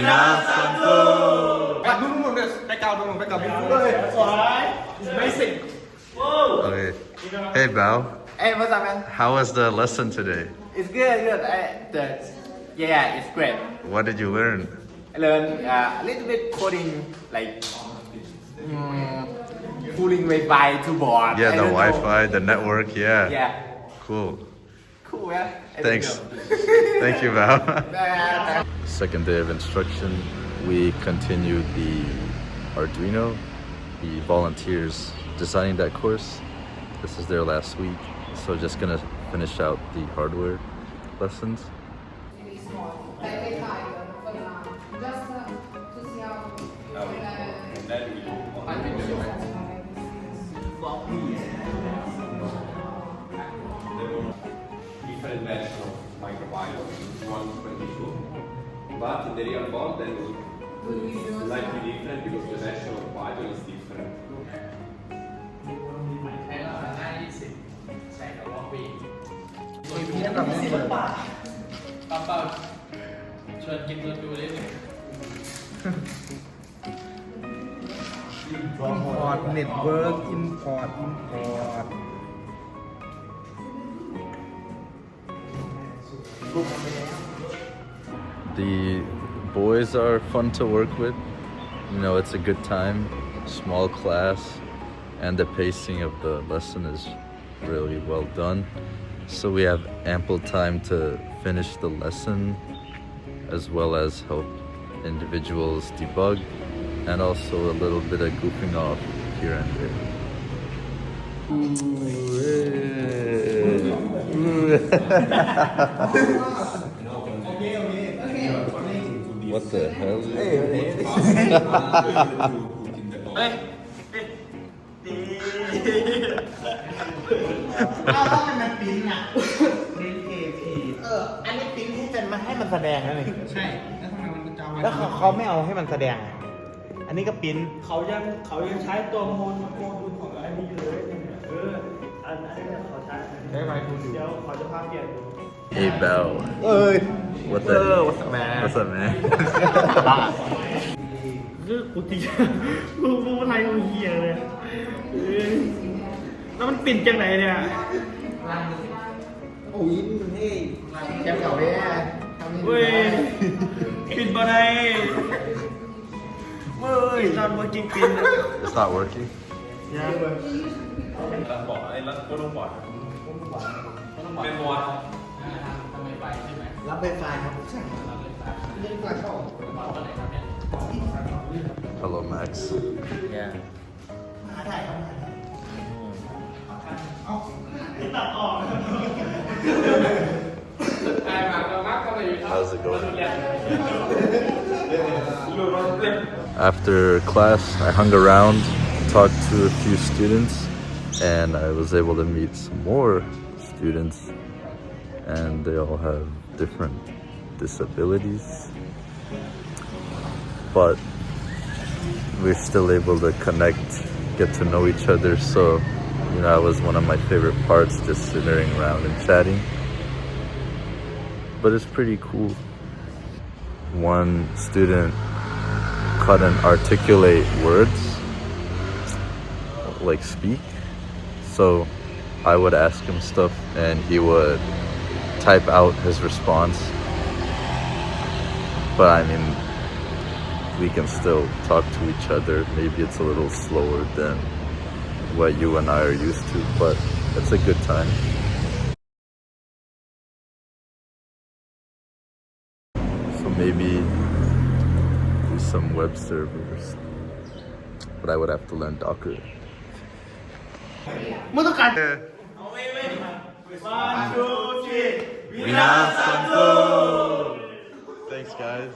Santo. Amazing. Okay. Hey, Bao. Hey, what's up, man? How was the lesson today? It's good. Yeah, it's great. What did you learn? I learned a little bit coding, like pulling Wi-Fi to board. Yeah, I the don't know. Wi-Fi, the network. Yeah. Yeah, Cool. cool, yeah. I don't Thanks. know. Thank you, Bao. Bye. Second day of instruction, we continued the Arduino. The volunteers designing that course. This is their last week, so just gonna finish out the hardware lessons. Different version of microbiome, 122, but the real code then is slightly different because the version of Python is different. ชวนกินตัวดูได้เลย import network import The boys are fun to work with. You know, it's a good time, small class, and the pacing of the lesson is really well done. So we have ample time to finish the lesson as well as help individuals debug and also a little bit of goofing off here and there. What the hell? ถ้ามันปิ้นอ่ะปิ้นเอพีอันนี้ปิ้นให้เป็นมาให้มันแสดงนะนี่ใช่แล้วทำไมมันจะเอาแล้วเขาไม่เอาให้มันแสดงอันนี้ก็ปิ้นเขายังใช้ตัวโมดูลของอันนี้อยู่เลยอันนี้เขาใช้ไมทูลเดี๋ยวเขาจะพาเปลี่ยนดู Hey, Bell. เอ้ย What the? what's up, man? What's up, man? คือกูตีกูไทยกูเหี้ยเลยแล้วมันปิ่นจังไหนเนี่ย โอ้ยเฮ้ยแกมเก่าเลยอ่ะ เว้ยปิ่นบ่ได้เว้ยตอนเมื่อกี้ปิ่น It's not working. ยังเลย บอกไอ้รัฐก็ต้องบอกเป็นมวล รับไฟฟ้าครับใช่เล่นกว่าช่อง Hello, Max. Yeah. มาถ่ายทำไม How's it going? After class, I hung around, talked to a few students, and I was able to meet some more students, and they all have different disabilities, but we're still able to connect, get to know each other. So, you know, that was one of my favorite parts, just sitting around and chatting. But it's pretty cool. One student couldn't articulate words, like speak. So I would ask him stuff and he would type out his response. But I mean, we can still talk to each other. Maybe it's a little slower than what you and I are used to, but it's a good time. So maybe do some web servers, but I would have to learn Docker. มึงต้องการ Vina Santo! Thanks, guys.